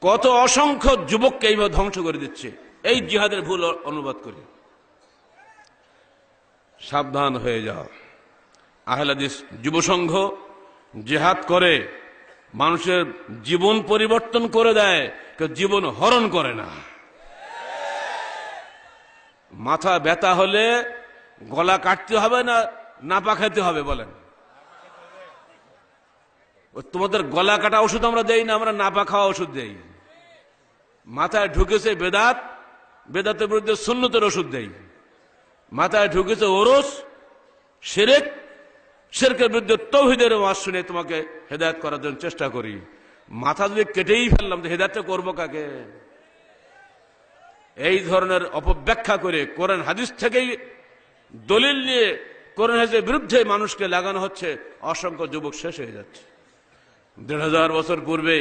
কত অসংখ্য যুবককে এইভাবে ধ্বংস করে দিচ্ছে এই জিহাদের ভুল অনুবাদ করে। সাবধান হয়ে যাও। আহলে হাদিস যুব সংঘ জিহাদ করে, মানুষের জীবন পরিবর্তন করে দেয়, কেউ জীবন হরণ করে না। মাথা ব্যথা হলে গলা কাটতে হবে না নাপা খেতে হবে বলেন? তোমাদের গলা কাটা ওষুধ আমরা দেই না, আমরা নাপা খাওয়া ওষুধ দেই। মাথায় ঢুকেছে বেদাত, বেদাতের বিরুদ্ধে সুন্নতের ওষুধ দেই। মাথায় ঢুকেছে ওরস, শিরক, শিরকের বিরুদ্ধে তাওহীদের ওয়াজ শুনে তোমাকে হেদায়েত করার জন্য চেষ্টা করি। মাথা যদি কেটেই ফেললাম তো হেদায়েতটা করবো কাকে? এই ধরনের অপব্যাখ্যা করে কোরআন হাদিস থেকেই দলিল নিয়ে কোরআন হাদিসের বিরুদ্ধে মানুষকে লাগানো হচ্ছে। অসংখ্য যুবক শেষ হয়ে যাচ্ছে। ১৫০০ বছর পূর্বে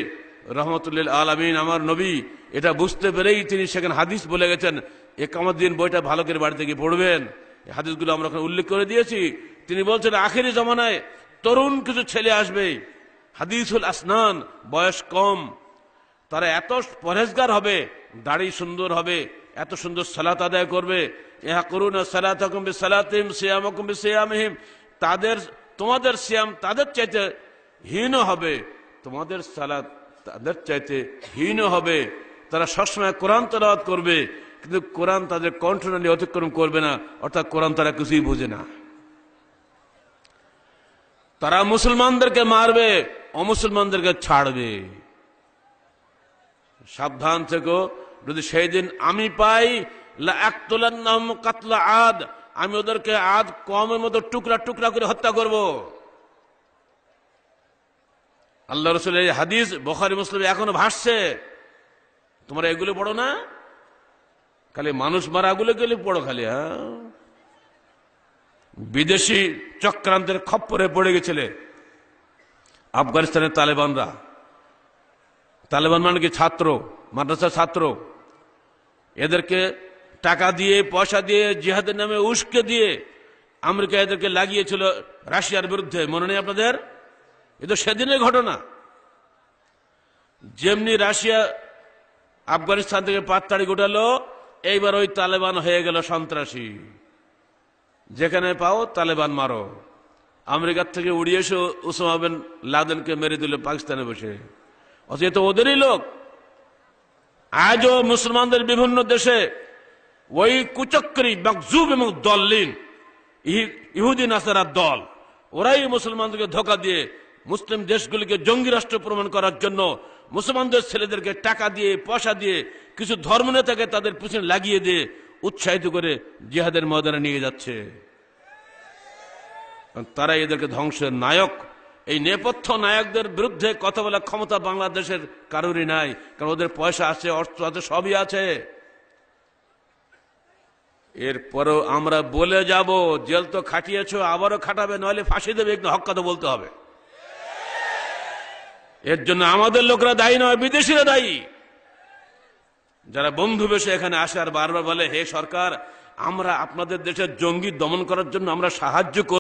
রহমতুল্লিল আলামিন আমার নবী এটা বুঝতে পেরেই তিনি সেখানে হাদিস বলে গেছেন। ইকামতদ্দিন বইটা ভালো করে বাড়িতে গিয়ে পড়বেন, এই হাদিসগুলো আমরা ওখানে উল্লেখ করে দিয়েছি। তিনি বলছেন আখেরি জমানায় তরুণ কিছু ছেলে আসবে, হাদিসুল আসনান, বয়স কম, তারা এত পরহেজগার হবে, দাড়ি সুন্দর হবে, এত সুন্দর সালাত আদায় করবে। ইহা করুন সালাতাকুম বিসালাতিহিম সিয়ামাকুম বিসিয়ামিহিম, তাদের তোমাদের সিয়াম তাদের চাইতে হীন হবে, তোমাদের সালাত তাদের চাইতে হীন হবে। তারা সবসময় কোরআন তেলাওয়াত করবে, কিন্তু কোরআন তাদের কণ্ঠনালী অতিক্রম করবে না, অর্থাৎ কোরআন তারা কিছুই বুঝে না। তারা মুসলমানদেরকে মারবে, অমুসলমানদেরকে ছাড়বে। সাবধান থেকো, যদি সেই দিন আমি পাই লা আকতুলান্নাহুম কাতলা আদ, আমি ওদেরকে আদ কওমের মতো টুকরা টুকরা করে হত্যা করব। আল্লাহ রাসূলের এই হাদিস বুখারী মুসলিমে এখনো ভাসছে। তোমরা এগুলো পড়ো না, খালি মানুষ মারাগুলো গেলে পড়ো খালি। বিদেশি চক্রান্তের খপ্পরে পড়ে গেছিলে আফগানিস্তানের তালেবানরা। তালেবান মানে কি? ছাত্র, মাদ্রাসার ছাত্র। এদেরকে টাকা দিয়ে পয়সা দিয়ে জিহাদের নামে উস্কে দিয়ে আমেরিকা এদেরকে লাগিয়েছিল রাশিয়ার বিরুদ্ধে, মনে নেই আপনাদের? এ তো সেদিনের ঘটনা। যেমনি রাশিয়া আফগানিস্তান থেকে পাততাড়ি গোটালো, এইবার ওই তালেবান হয়ে গেল সন্ত্রাসী। যেখানে পাও তালেবান মারো। আমেরিকার থেকে উড়িয়ে এসে ওসামা বিন লাদেনকে মেরে দিল পাকিস্তানে বসে, অথচ এ তো ওদেরই লোক। আজও মুসলমানদের বিভিন্ন দেশে ওই কুচক্রী মাকজুব এবং দল্লিন ইহুদি নাসারার দল, ওরাই মুসলমানদেরকে ধোঁকা দিয়ে মুসলিম দেশগুলিকে জঙ্গি রাষ্ট্র প্রমাণ করার জন্য মুসলমানদের ছেলেদেরকে টাকা দিয়ে পয়সা দিয়ে কিছু ধর্মনেতাকে তাদের পিছনে লাগিয়ে দিয়ে উৎসাহিত করে জিহাদের ময়দানে নিয়ে যাচ্ছে। তারা এদেরকে ধ্বংসের নায়ক। এই নেপথ্য নায়কদের বিরুদ্ধে কথা বলার ক্ষমতা বাংলাদেশের কারোরই নাই, কারণ ওদের পয়সা আছে, অস্ত্র আছে, সবই আছে। এরপরেও আমরা বলে যাব, জেল তো খাটিয়েছ, আবারও খাটাবে, নইলে ফাঁসি দেবে, একটু হক কথা বলতে হবে। এর জন্য আমাদের লোকরা দায়ী নয়, বিদেশিরা দায়ী, যারা বন্ধু বেশে এখানে আসে আর বারবার বলে হে সরকার, আমরা আপনাদের দেশের জঙ্গি দমন করার জন্য আমরা সাহায্য